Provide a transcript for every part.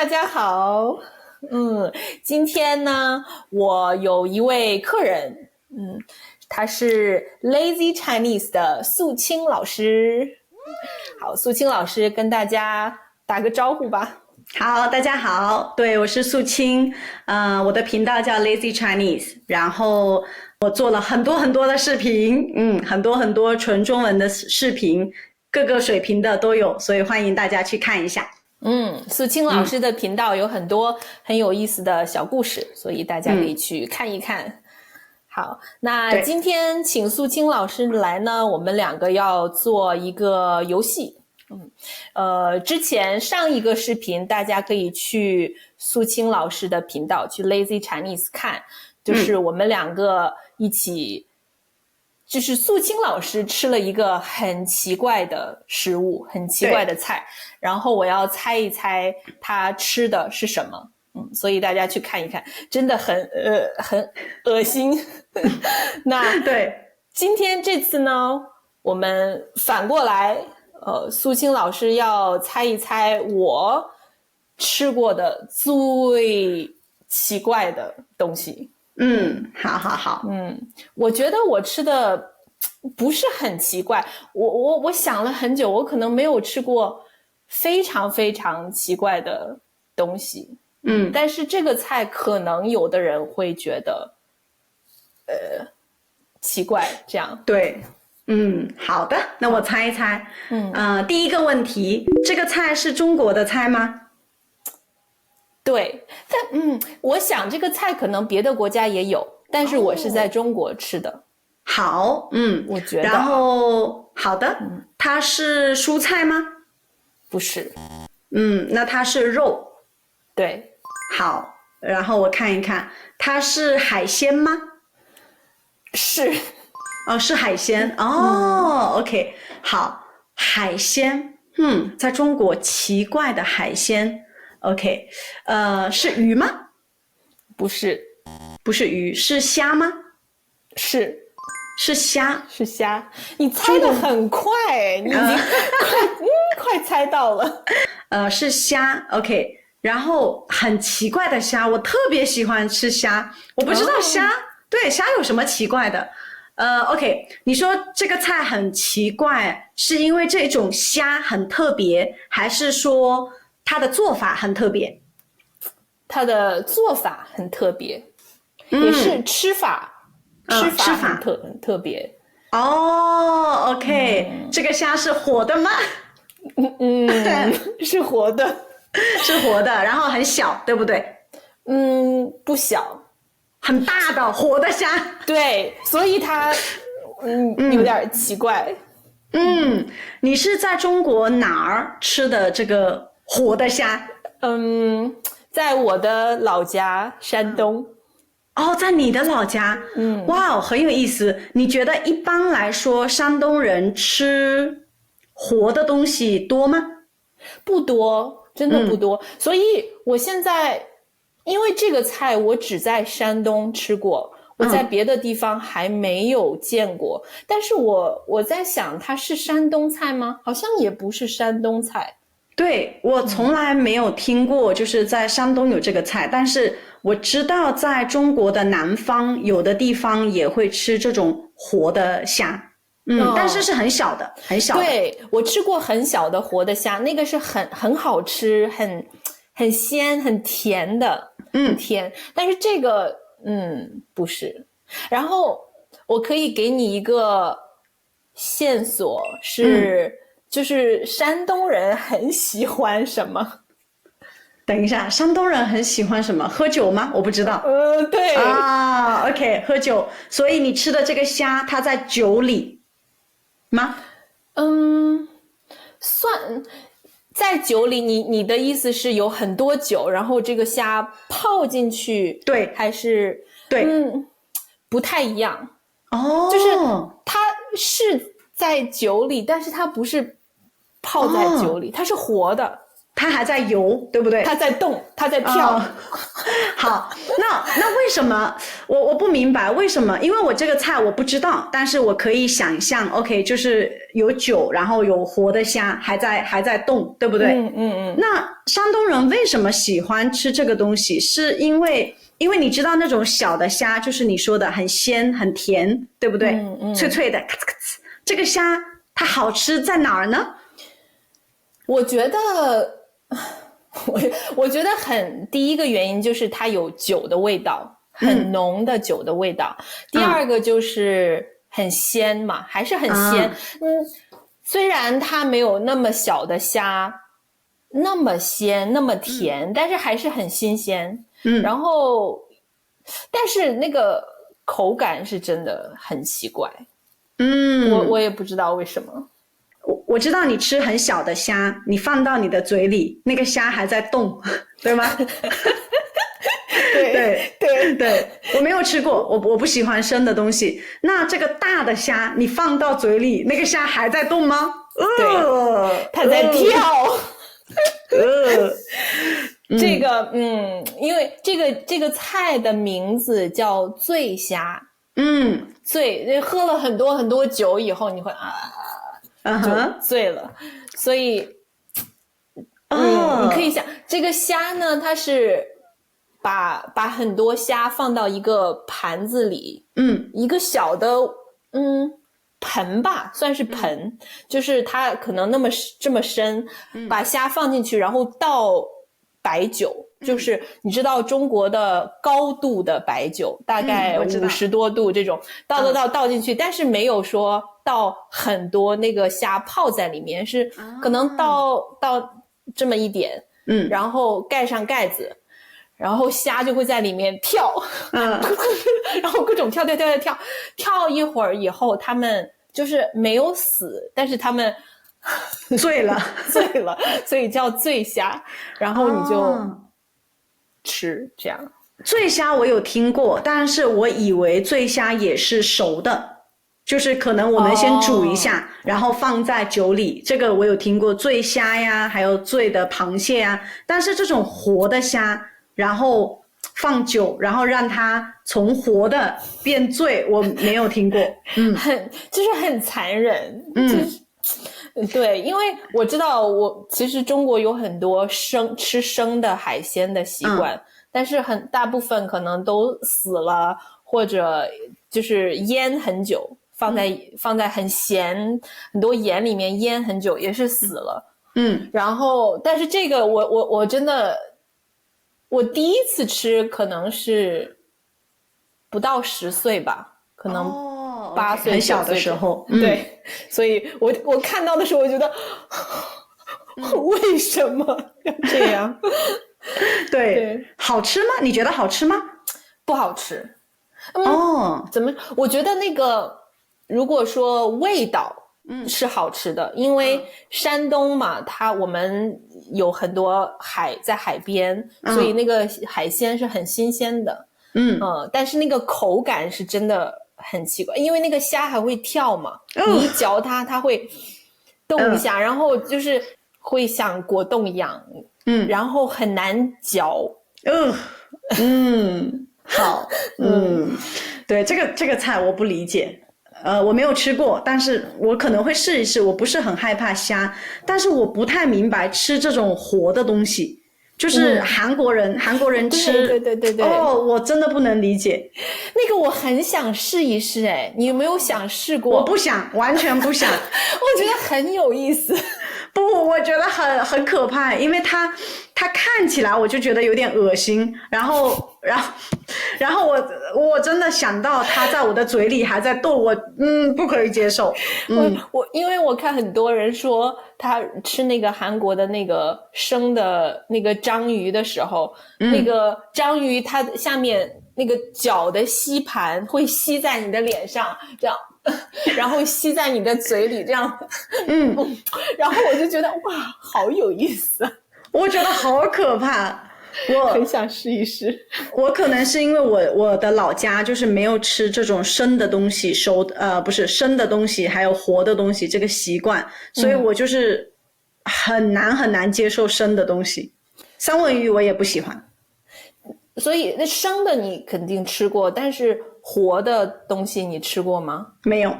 大家好。今天呢，我有一位客人，他是 Lazy Chinese 的素清老师。好，素清老师跟大家打个招呼吧。好，大家好，对，我是素清，我的频道叫 Lazy Chinese，然后我做了很多的视频，很多纯中文的视频，各个水平的都有，所以欢迎大家去看一下。素清老师的频道有很多很有意思的小故事，所以大家可以去看一看。好，那今天请素清老师来呢，我们两个要做一个游戏。之前上一个视频大家可以去素清老师的频道去 Lazy Chinese 看，就是我们两个一起，就是素清老师吃了一个很奇怪的食物，很奇怪的菜，然后我要猜一猜他吃的是什么。所以大家去看一看，真的很恶心。那对，今天这次呢，我们反过来，素清老师要猜一猜我吃过的最奇怪的东西。好。我觉得我吃的不是很奇怪，我想了很久，我可能没有吃过非常非常奇怪的东西。但是这个菜可能有的人会觉得奇怪，这样。对，好的，那我猜一猜，第一个问题，这个菜是中国的菜吗？对，但我想这个菜可能别的国家也有，但是我是在中国吃的。好，我觉得。然后好的，它是蔬菜吗？不是。那它是肉。对。好，然后我看一看，它是海鲜吗？是。哦，是海鲜。OK， 好，海鲜，在中国奇怪的海鲜。OK， 是鱼吗？不是。不是鱼，是虾吗？是虾。是虾。你猜得很快，你已经快猜到了。是虾。OK， 然后很奇怪的虾，我特别喜欢吃虾。我不知道虾，对，虾有什么奇怪的？OK， 你说这个菜很奇怪，是因为这种虾很特别，还是说它的做法很特别？它的做法很特别，也是吃法很特别。OK，这个虾是活的吗？是活的。是活的，然后很小，对不对？不小，很大的活的虾。对，所以它有点奇怪。你是在中国哪儿吃的这个活的虾？在我的老家山东。在你的老家。哇，很有意思。你觉得一般来说山东人吃活的东西多吗？不多，真的不多。所以我现在因为这个菜我只在山东吃过，我在别的地方还没有见过。但是我在想，它是山东菜吗？好像也不是山东菜。对，我从来没有听过就是在山东有这个菜，但是我知道在中国的南方有的地方也会吃这种活的虾。但是是很小的，很小的。对，我吃过很小的活的虾，那个是很好吃，很鲜，很甜的，很甜。但是这个不是。然后我可以给你一个线索，就是山东人很喜欢什么？等一下，山东人很喜欢什么？喝酒吗？我不知道。对。OK， 喝酒。所以你吃的这个虾，它在酒里吗？算在酒里。你的意思是有很多酒，然后这个虾泡进去？对，还是对？不太一样。就是它是在酒里，但是它不是泡在酒里，它是活的。它还在游，对不对？它在动，它在跳。好，那为什么我不明白为什么？因为我这个菜我不知道，但是我可以想象 ，OK， 就是有酒，然后有活的虾还在动，对不对？那山东人为什么喜欢吃这个东西？是因为你知道那种小的虾，就是你说的很鲜很甜，对不对？脆脆的，咔哧咔哧。这个虾它好吃在哪儿呢？我觉得第一个原因就是它有酒的味道，很浓的酒的味道。第二个就是很鲜嘛，还是很鲜。虽然它没有那么小的虾那么鲜那么甜，但是还是很新鲜。然后但是那个口感是真的很奇怪。我也不知道为什么。我知道你吃很小的虾，你放到你的嘴里，那个虾还在动，对吗？对，我没有吃过，我不喜欢生的东西。那这个大的虾，你放到嘴里，那个虾还在动吗？对，它在跳。这个因为这个菜的名字叫醉虾。醉，喝了很多很多酒以后，你会就醉了。所以你可以想，这个虾呢，它是把很多虾放到一个盘子里，一个小的盆吧，算是盆，就是它可能这么深，把虾放进去，然后倒白酒，就是你知道中国的高度的白酒，大概50多度这种，倒进去，但是没有说倒很多那个虾泡在里面，是可能倒这么一点，然后盖上盖子，然后虾就会在里面跳，然后各种跳一会儿以后，他们就是没有死，但是他们醉了，所以叫醉虾，然后你就吃这样。醉虾我有听过，但是我以为醉虾也是熟的，就是可能我们先煮一下，然后放在酒里。这个我有听过，醉虾呀，还有醉的螃蟹呀，但是这种活的虾，然后放酒，然后让它从活的变醉，我没有听过。就是很残忍。对，因为我知道其实中国有很多吃生的海鲜的习惯，但是大部分可能都死了，或者就是腌很久，放在很咸很多盐里面腌很久，也是死了。然后但是这个我真的，我第一次吃可能是不到10岁吧，可能8岁很小的时候。对，所以我看到的时候，我觉得为什么要这样？对，好吃吗？你觉得好吃吗？不好吃。怎么？我觉得那个，如果说味道是好吃的，因为山东嘛，我们有很多在海边，所以那个海鲜是很新鲜的。但是那个口感是真的很奇怪，因为那个虾还会跳嘛，你一嚼它会动一下，然后就是会像果冻一样，然后很难嚼。好，对，这个菜我不理解，我没有吃过，但是我可能会试一试。我不是很害怕虾，但是我不太明白吃这种活的东西。就是韩国人吃，对。我真的不能理解。那个我很想试一试，你有没有想试过？我不想，完全不想。我觉得很有意思。不，我觉得很可怕，因为它看起来我就觉得有点恶心，然后我真的想到它在我的嘴里还在动，我不可以接受。因为我看很多人说他吃那个韩国的那个生的那个章鱼的时候，那个章鱼它下面那个脚的吸盘会吸在你的脸上，这样。然后吸在你的嘴里，这样，然后我就觉得哇，好有意思，我觉得好可怕，我很想试一试。我可能是因为我的老家就是没有吃这种生的东西，不是生的东西，还有活的东西这个习惯，所以我就是很难接受生的东西，三文鱼我也不喜欢。所以那生的你肯定吃过，但是活的东西你吃过吗？没有。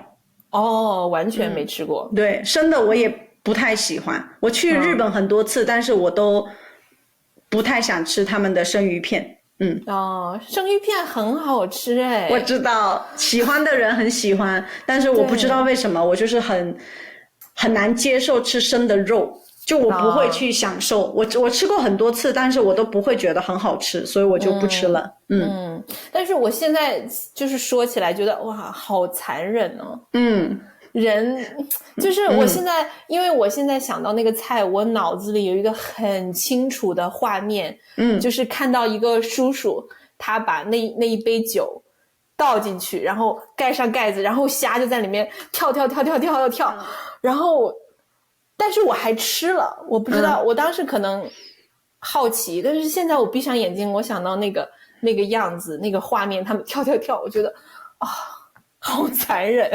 哦，完全没吃过。对，生的我也不太喜欢。我去日本很多次，但是我都不太想吃他们的生鱼片。生鱼片很好吃哎。我知道喜欢的人很喜欢，但是我不知道为什么，我就是很难接受吃生的肉，就我不会去享受。我吃过很多次，但是我都不会觉得很好吃，所以我就不吃了。但是我现在就是说起来觉得哇，好残忍哦。人就是我现在，因为我现在想到那个菜，我脑子里有一个很清楚的画面，就是看到一个叔叔，他把那一杯酒倒进去，然后盖上盖子，然后虾就在里面跳，然后，但是我还吃了，我不知道，我当时可能好奇，但是现在我闭上眼睛，我想到那个样子，那个画面，他们跳，我觉得好残忍。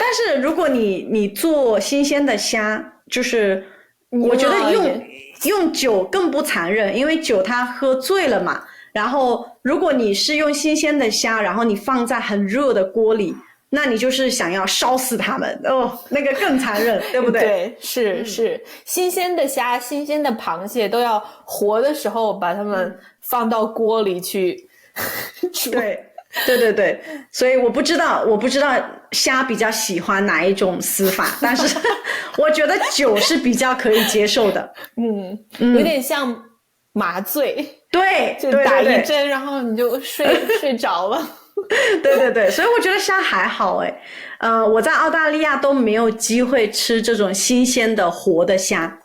但是如果你做新鲜的虾，就是我觉得用酒更不残忍，因为酒它喝醉了嘛。然后如果你是用新鲜的虾，然后你放在很热的锅里，那你就是想要烧死它们那个更残忍，对不对？对，是新鲜的虾、新鲜的螃蟹都要活的时候把它们放到锅里去煮。对，所以我不知道虾比较喜欢哪一种死法，但是我觉得酒是比较可以接受的。有点像麻醉，对，就打一针，然后你就睡着了。对，所以我觉得虾还好我在澳大利亚都没有机会吃这种新鲜的活的虾。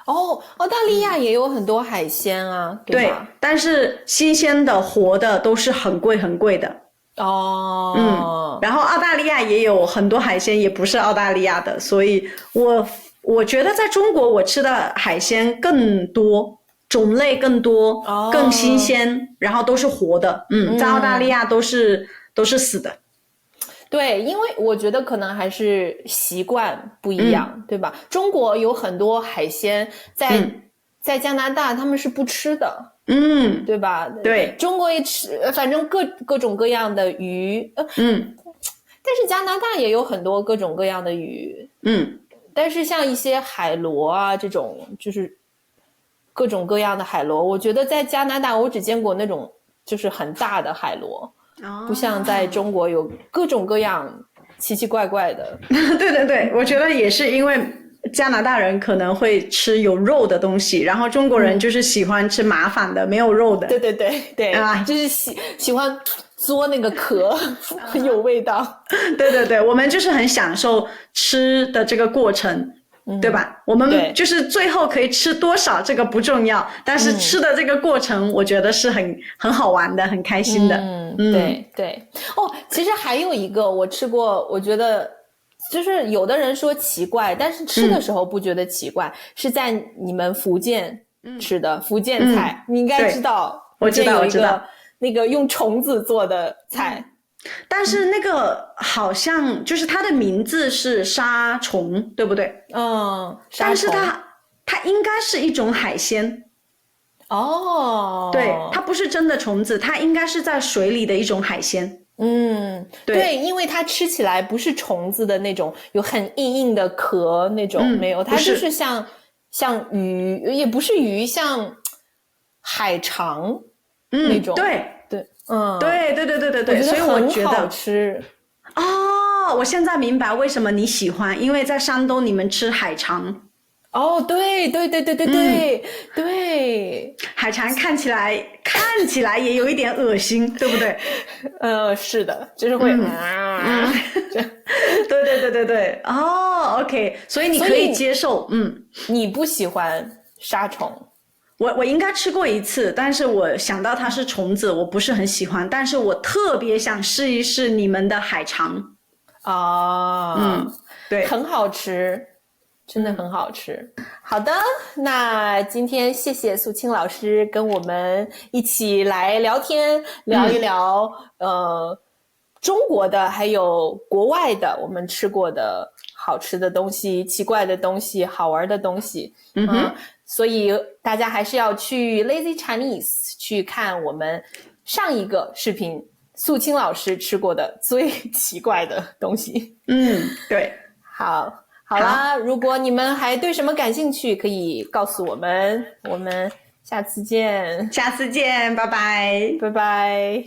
澳大利亚也有很多海鲜啊，对吧？对，但是新鲜的活的都是很贵的。然后澳大利亚也有很多海鲜也不是澳大利亚的，所以我觉得在中国我吃的海鲜更多，种类更多，更新鲜，然后都是活的。在澳大利亚都是死的。对，因为我觉得可能还是习惯不一样，对吧？中国有很多海鲜在加拿大他们是不吃的，对吧？对，中国也吃，反正各种各样的鱼，但是加拿大也有很多各种各样的鱼，但是像一些海螺啊这种，就是各种各样的海螺，我觉得在加拿大我只见过那种就是很大的海螺。不像在中国有各种各样奇奇怪怪的。对，我觉得也是因为加拿大人可能会吃有肉的东西，然后中国人就是喜欢吃麻烦的没有肉的。对就是喜欢嘬那个壳，很有味道。对，我们就是很享受吃的这个过程。对吧？我们就是最后可以吃多少这个不重要，但是吃的这个过程我觉得是很好玩的，很开心的。对。其实还有一个我吃过，我觉得就是有的人说奇怪，但是吃的时候不觉得奇怪，是在你们福建吃的福建菜，你应该知道。我知道那个用虫子做的菜。但是那个好像就是它的名字是沙虫，对不对？但是它应该是一种海鲜。对，它不是真的虫子，它应该是在水里的一种海鲜。对，因为它吃起来不是虫子的那种有很硬的壳那种，没有，它就是像鱼，也不是鱼，像海肠那种。对，所以我觉得很好吃。我现在明白为什么你喜欢，因为在山东你们吃海肠。对，海肠看起来也有一点恶心，对不对？是的，就是会对。OK， 所以你可以接受。你不喜欢沙虫？我应该吃过一次，但是我想到它是虫子，我不是很喜欢，但是我特别想试一试你们的海肠。对，很好吃，真的很好吃。好的，那今天谢谢素清老师跟我们一起来聊天，聊一聊中国的还有国外的我们吃过的好吃的东西、奇怪的东西、好玩的东西。所以大家还是要去 Lazy Chinese 去看我们上一个视频素清老师吃过的最奇怪的东西。对。好啦，如果你们还对什么感兴趣，可以告诉我们。我们下次见，拜拜。拜拜。